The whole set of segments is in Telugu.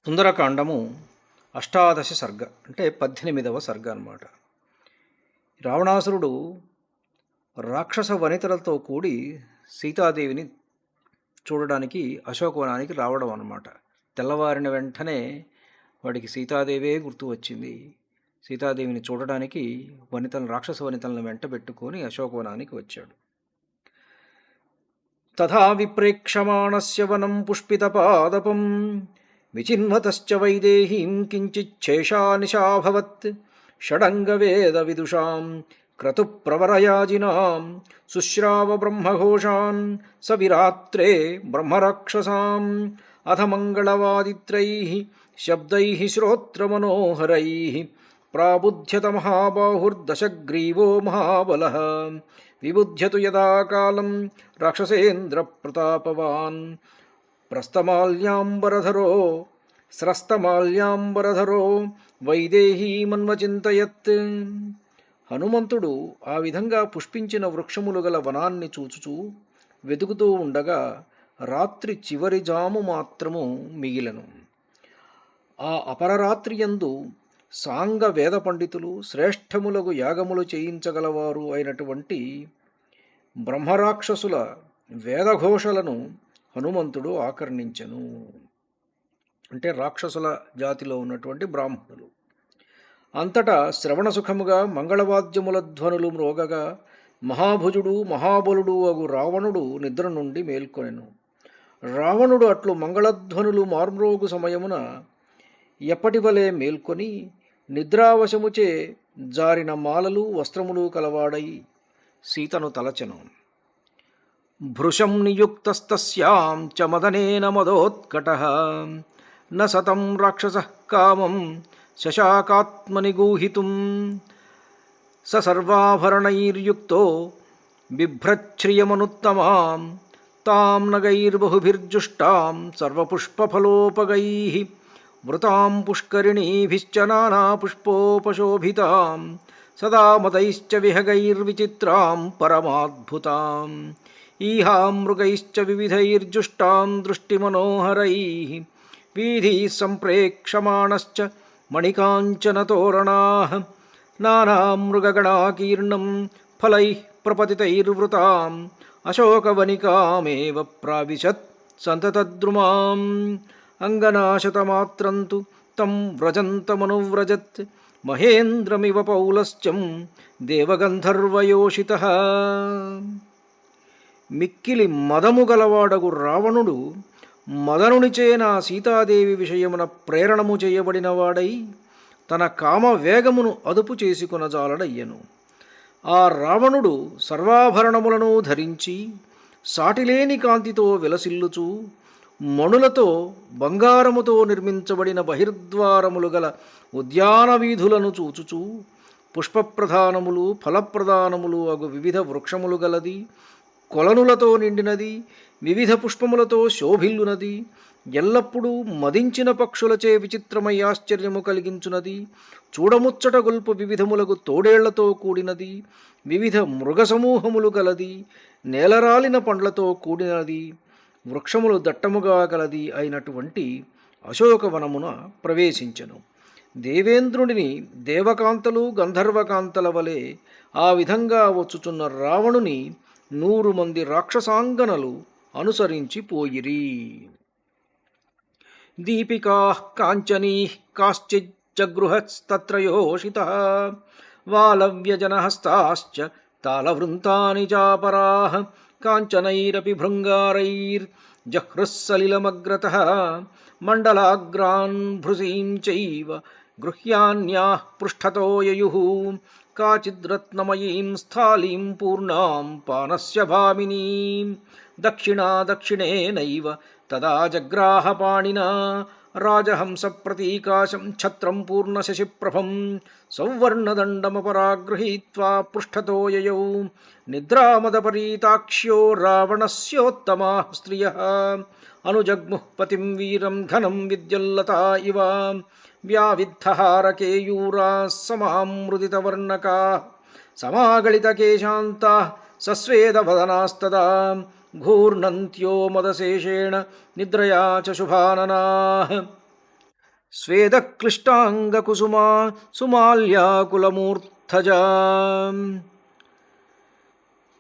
సుందరకాండము అష్టాదశ సర్గ అంటే 18వ సర్గ అన్నమాట. రావణాసురుడు రాక్షస వనితలతో కూడి సీతాదేవిని చూడడానికి అశోకవనానికి రావడం అన్నమాట. తెల్లవారిన వెంటనే వాడికి సీతాదేవే గుర్తు వచ్చింది. సీతాదేవిని చూడడానికి రాక్షస వనితలను వెంట పెట్టుకొని అశోకవనానికి వచ్చాడు. తథా విప్రేక్షమాణస్య వనం పుష్పితపాదపం విచిన్వతశ్చ వైదేహీం కించిచ్ఛేషా నిశాభవత్ షడంగవేద విదుషాం క్రతుప్రవరయాజినాం శుశ్రావ బ్రహ్మఘోషాన్ సవిరాత్రే బ్రహ్మరాక్షసాం అథ మంగళవాదిత్రైః శబ్దైః శ్రోత్రమనోహరైః ప్రాబుధ్యత మహాబాహుర్దశగ్రీవో మహాబలః విబుధ్యతు యదా కాలం రాక్షసేంద్ర ప్రతాపవాన్ స్రస్తమాల్యాంబరధరో వైదేహీమన్వచింతయత్. హనుమంతుడు ఆ విధంగా పుష్పించిన వృక్షములు గల వనాన్ని చూచుచూ వెతుకుతూ ఉండగా రాత్రి చివరి జాము మాత్రము మిగిలను. ఆ అపరరాత్రియందు సాంగ వేద పండితులు శ్రేష్టములకు యాగములు చేయించగలవారు అయినటువంటి బ్రహ్మరాక్షసుల వేదఘోషలను హనుమంతుడు ఆకర్ణించెను. అంటే రాక్షసుల జాతిలో ఉన్నటువంటి బ్రాహ్మణులు. అంతటా శ్రవణసుఖముగా మంగళవాద్యముల ధ్వనులు మ్రోగగా మహాభుజుడు మహాబలుడు అగు రావణుడు నిద్ర నుండి మేల్కొనెను. రావణుడు అట్లు మంగళధ్వనులు మార్మ్రోగు సమయమున ఎప్పటివలే మేల్కొని నిద్రావశముచే జారిన మాలలు వస్త్రములు కలవాడై సీతను తలచెను. భృశం నియుక్తస్తస్యాం చ మదనేన మదోత్కటః న సతం రాక్షసః కామం శశాకాత్మని గూహితుం స సర్వాభరణైర్యుక్తో బిభ్రచ్ఛ్రియమనుత్తమాం తాం నగైర్బహుభిర్జుష్టాం సర్వపుష్పఫలోపగైః వృతాం పుష్కరిణీభిశ్చ నానాపుష్పోపశోభితాం సదా మదైశ్చ విహగైర్విచిత్రాం పరమాద్భుతాం ఈహాం మృగైశ్చ వివిధైర్జుష్టాం దృష్టిమనోహరైః వీధిః సంప్రేక్షమాణశ్చ మణికాంచనతోరణాః నానామృగగణాకీర్ణం ఫలైః ప్రపతితైర్వృతాం అశోకవనికామేవ ప్రావిశత్ సంతతద్రుమాం అంగనాశతమాత్రంతు తం వ్రజంతమనువ్రజత్ మహేంద్రమివ పౌలశ్చం దేవగంధర్వయోషితః. మిక్కిలి మదము గలవాడగు రావణుడు మదనునిచే నా సీతాదేవి విషయమున ప్రేరణము చేయబడినవాడై తన కామవేగమును అదుపు చేసుకొనజాలడయ్యను. ఆ రావణుడు సర్వాభరణములను ధరించి సాటిలేని కాంతితో విలసిల్లుచూ మణులతో బంగారముతో నిర్మించబడిన బహిర్ద్వారములు గల ఉద్యాన వీధులను చూచుచూ పుష్పప్రధానములు ఫలప్రధానములు అగు వివిధ వృక్షములు గలది, కొలనులతో నిండినది, వివిధ పుష్పములతో శోభిల్లునది, ఎల్లప్పుడూ మదించిన పక్షులచే విచిత్రమై ఆశ్చర్యము కలిగించునది, చూడముచ్చట గొల్పు వివిధములకు తోడేళ్లతో కూడినది, వివిధ మృగసమూహములు గలది, నేలరాలిన పండ్లతో కూడినది, వృక్షములు దట్టముగా గలది అయినటువంటి అశోకవనమున ప్రవేశించెను. దేవేంద్రుడిని దేవకాంతలు గంధర్వకాంతల వలె ఆ విధంగా వచ్చుచున్న రావణుని 100 మంది రాక్షసాంగనలు అనుసరించి పోయిరి. దీపికాః కాంచనీః కాశ్చిజ్జగృహస్తత్రయోషితః వాలవ్యజనహస్తాశ్చ తాళవృంతాని చాపరాః కాంచనైరపి భృంగారైర్జహృస్సలిలమగ్రతః మండలాగ్రాన్ భృశీం చైవ గృహ్యాన్యాః పృష్ఠతో యయుః కాచిద్రత్నమయీం స్థాళీం పూర్ణాం పానస్య భామినీం దక్షిణేనైవ తదా జగ్రాహ పాణినా రాజహంస ప్రతీకాశం ఛత్రం పూర్ణశశిప్రభం సౌవర్ణదండమపరాగృహీత్వా పృష్ఠతో యయౌ నిద్రామదపరీతాక్ష్యో రావణస్యోత్తమాః స్త్రియః అనుజగ్ముః పతిం వీరం ఘనం విద్యుల్లతా ఇవ వ్యావిద్ధహారకేయూరాः సమామృదితవర్ణకాः సమాగళితకేశాంతాः సస్వేదవదనాస్తదా ఘూర్ణంత్యో మదశేషేణ నిద్రయా చ శుభాననాః. స్వేదక్లిష్టాంగకుసుమా సుమాల్యాకులమూర్ధజా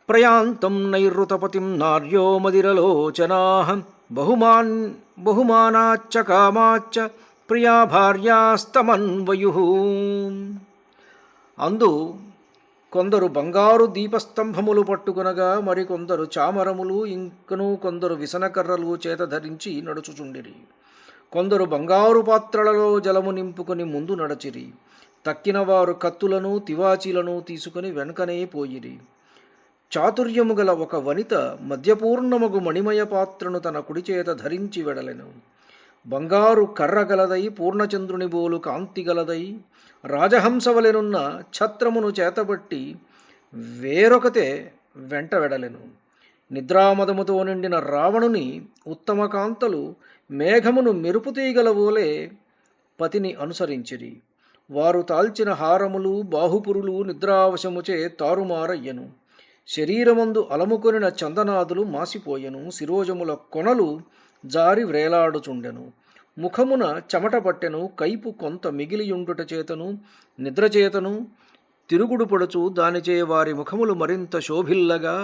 ప్రయాంతం నైరుతపతిం నార్యో మదిరలోచనా బహుమానాచ్చ కామాచ్చ ప్రియా భార్యాస్తమన్వయు. అందు కొందరు బంగారు దీపస్తంభములు పట్టుకొనగా మరికొందరు చామరములు ఇంకను కొందరు విసనకర్రలు చేత ధరించి నడుచుచుండిరి. కొందరు బంగారు పాత్రలలో జలము నింపుకొని ముందు నడచిరి. తక్కిన వారు కత్తులను తివాచీలను తీసుకుని వెనుకనే పోయిరి. చాతుర్యము గల ఒక వనిత మధ్యపూర్ణమగు మణిమయ పాత్రను తన కుడిచేత ధరించి వెడలెను. బంగారు కర్ర గలదై పూర్ణచంద్రుని బోలు కాంతి గలదై రాజహంసవలెనున్న ఛత్రమును చేతబట్టి వేరొకతే వెంట వెడలెను. నిద్రామదముతో నిండిన రావణుని ఉత్తమ కాంతలు మేఘమును మెరుపుతీగలవోలే పతిని అనుసరించిరి. వారు తాల్చిన హారములు బాహుపురులు నిద్రావశముచే తారుమారయ్యను. శరీరమందు అలముకొనిన చందనాదులు మాసిపోయెను. శిరోజముల కొనలు జారి వ్రేలాడుచుండెను. ముఖమున చెమట పట్టెను. కైపు కొంత మిగిలియుండుట చేతను నిద్రచేతను తిరుగుడు పడుచు దానిచే వారి ముఖములు మరింత శోభిల్లగా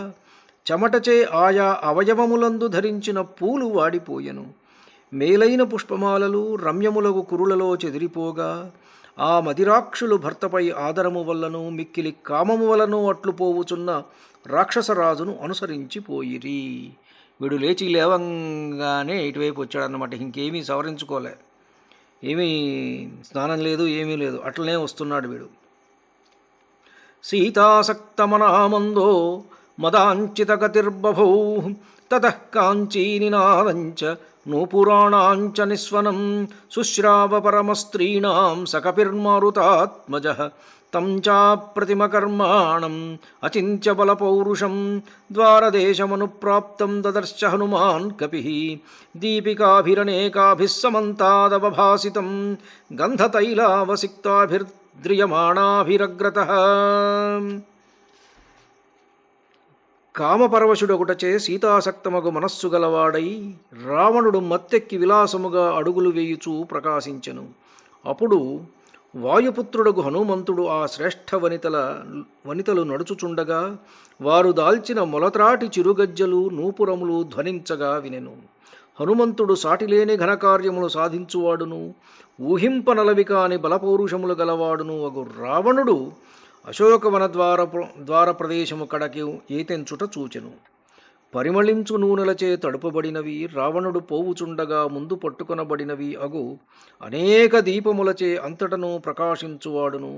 చెమటచే ఆయా అవయవములందు ధరించిన పూలు వాడిపోయెను. మేలైన పుష్పమాలలు రమ్యములగు కురులలో చెదిరిపోగా ఆ మదిరాక్షులు భర్తపై ఆదరము వల్లను మిక్కిలి కామము వలను అట్లు పోవుచున్న రాక్షసరాజును అనుసరించిపోయిరి. వీడు లేచి లేవంగానే ఇటువైపు వచ్చాడన్నమాట. ఇంకేమీ సవరించుకోలే, ఏమీ స్నానం లేదు, ఏమీ లేదు, అట్లనే వస్తున్నాడు వీడు. సీతాసక్తమనామందో మదాంచితగతిర్బభౌ తతః కాంచీనినాదంచ నూపురాణాంచ నిస్వనం శుశ్రావ పరమస్త్రీణాం సకపిర్మారుతాత్మజః తం చాప్రతిమకర్మాణం అచింత్య బలపౌరుషం ద్వారదేశమనుప్రాప్తం దదర్శ హనుమాన్ కపిః దీపికాభిరనేకాభిः సమంతాదవభాసితం గంధతైలావసిక్తాభిర్ద్రియమాణాభిరగ్రతః. కామపరవశుడొకటచే సీతాసక్తమగు మనస్సు గలవాడై రావణుడు మత్తెక్కి విలాసముగా అడుగులు వేయుచూ ప్రకాశించెను. అప్పుడు వాయుపుత్రుడగు హనుమంతుడు ఆ శ్రేష్ఠ వనితలు నడుచుచుండగా వారు దాల్చిన మొలత్రాటి చిరుగజ్జలు నూపురములు ధ్వనించగా వినెను. హనుమంతుడు సాటిలేని ఘనకార్యములు సాధించువాడును ఊహింపనలవి కాని బలపౌరుషములు గలవాడును అగు రావణుడు అశోకవన ద్వార ప్రదేశము కడకి ఏతెంచుట చూచెను. పరిమళించు నూనెలచే తడుపబడినవి రావణుడు పోవుచుండగా ముందు పట్టుకొనబడినవి అగు అనేక దీపములచే అంతటను ప్రకాశించువాడును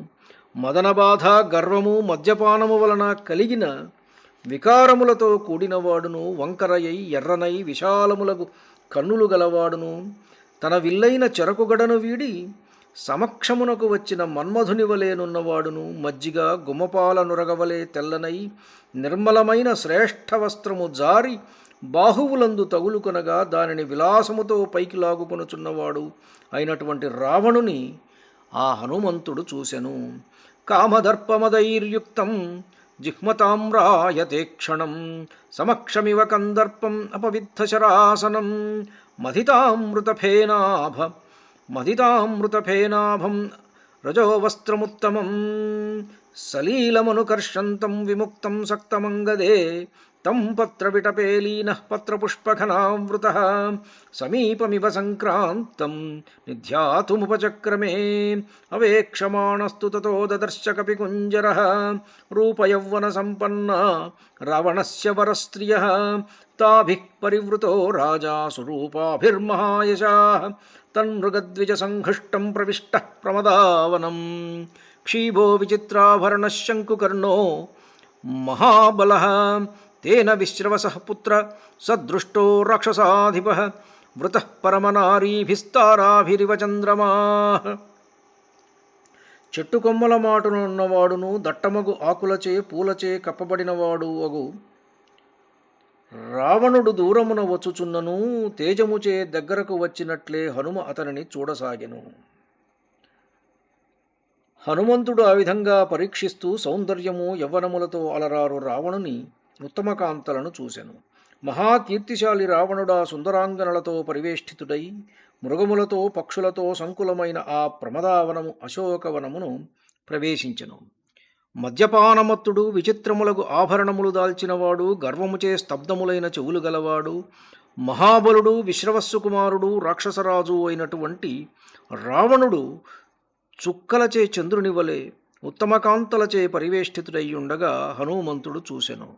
మదనబాధ గర్వము మద్యపానము వలన కలిగిన వికారములతో కూడినవాడును వంకరయై ఎర్రనై విశాలములకు కన్నులు గలవాడును తన విల్లైన చెరకుగడను వీడి సమక్షమునకు వచ్చిన మన్మధుని వలెనున్నవాడును మజ్జిగ గుమ్మపాల నురగవలే తెల్లనై నిర్మలమైన శ్రేష్ఠ వస్త్రము జారి బాహువులందు తగులుకొనగా దానిని విలాసముతో పైకి లాగుకొనుచున్నవాడు అయినటువంటి రావణుని ఆ హనుమంతుడు చూసెను. కామదర్పమదైర్యుక్తం జిహ్మతామ్రాయతే క్షణం సమక్షమివ కందర్పం అపవిద్ధశరాసనం మదితామృతఫేనాభం రజోవస్త్రముత్తమం సలీలమనుకర్షంతం విముక్తం సక్తమంగదే తం పత్రవిటపేలీనః పత్రపుష్పఘనావృతః సమీపమివ సంక్రాంతం నిధ్యాతుముపచక్రమే అవేక్షమాణస్తు తతో దదర్శ కపికుంజరః రూపయౌవనసంపన్నా రావణస్య వరస్త్రియః తాభిః పరివృతో రాజా సురూపాభిర్మహాయశాః తన్మృగద్విజసంహృష్టం ప్రవిష్టః ప్రమదావనం క్షీభో విచిత్రాభరణః శంకుకర్ణో మహాబలః తేన విశ్రవసః పుత్ర సదృష్టో రాక్షసాధిపః వృతః పరమనారీభిస్తారాభిరివ చంద్రమాః. చెట్టు కొమ్మల మాటున ఉన్నవాడును దట్టమగు ఆకులచే పూలచే కప్పబడినవాడు అగు రావణుడు దూరమున వచ్చుచున్నను తేజముచే దగ్గరకు వచ్చినట్లే హనుమ అతనిని చూడసాగెను. హనుమంతుడు ఆ విధంగా పరీక్షిస్తూ సౌందర్యము యవ్వనములతో అలరారు రావణుని ఉత్తమకాంతలను చూసెను. మహాకీర్తిశాలి రావణుడా సుందరాంగనలతో పరివేష్టితుడై మృగములతో పక్షులతో సంకులమైన ఆ ప్రమదావనము అశోకవనమును ప్రవేశించెను. మద్యపానమత్తుడు, విచిత్రములకు ఆభరణములు దాల్చినవాడు, గర్వముచే స్తబ్దములైన చెవులు గలవాడు, మహాబలుడు, విశ్రవస్సు కుమారుడు, రాక్షసరాజు అయినటువంటి రావణుడు చుక్కలచే చంద్రుని వలె ఉత్తమకాంతలచే పరివేష్టితుడయ్యుండగా హనుమంతుడు చూసెను.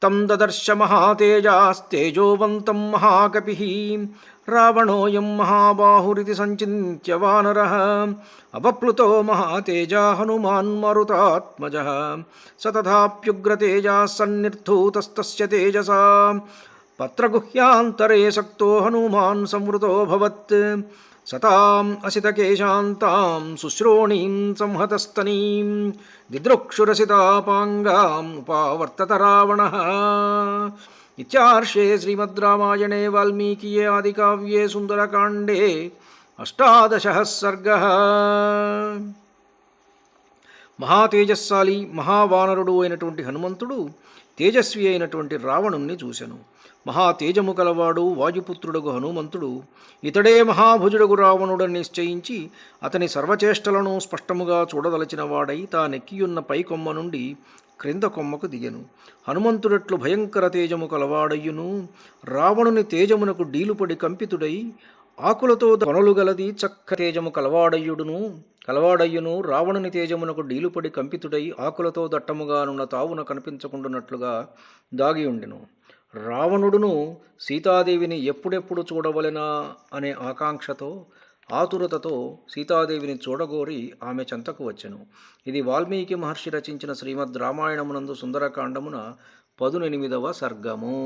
తం దదర్శ మహాతేజాస్తేజోవంతం మహాకపి రావణోయం మహాబాహురితి సంచింత్య వానరః అవప్లుతో మహాతేజా హనుమాన్ మరుతాత్మజః స తథాప్యుగ్రతేజా సన్నిర్ధూతస్తస్య తేజసా పత్రగుహ్యాంతరే సక్తో హనుమాన్ సంవృతోऽభవత్ సతాం అసితకేశాంతాం శుశ్రోణీం సంహతస్తనీం దిదృక్షురసితాపాంగాం ఉపావర్తత రావణః. ఇత్యార్షే శ్రీమద్ రామాయణే వాల్మీకియే ఆదికావ్యే సుందరకాండే 18 సర్గః. మహాతేజస్సాలి మహావానరుడు అయినటువంటి హనుమంతుడు తేజస్వి అయినటువంటి రావణుణ్ణి చూసెను. మహాతేజము కలవాడు వాయుపుత్రుడగు హనుమంతుడు ఇతడే మహాభుజుడగు రావణుడని నిశ్చయించి అతని సర్వచేష్టలను స్పష్టముగా చూడదలచిన వాడై తానెక్కియున్న పైకొమ్మ నుండి క్రింద కొమ్మకు దిగెను. హనుమంతుడట్లు భయంకర తేజము కలవాడయ్యును రావణుని తేజమునకు డీలుపడి కంపితుడై ఆకులతో కొనలు గలది చక్క తేజము కలవాడయ్యును రావణుని తేజమునకు డీలుపడి కంపితుడై ఆకులతో దట్టముగానున్న తావున కనిపించకుండానట్లుగా దాగియుండెను. రావణుడును సీతాదేవిని ఎప్పుడెప్పుడు చూడవలెనా అనే ఆకాంక్షతో ఆతురతతో సీతాదేవిని చూడగోరి ఆమె చెంతకు వచ్చెను. ఇది వాల్మీకి మహర్షి రచించిన శ్రీమద్ రామాయణమునందు సుందరకాండమున 18వ సర్గము.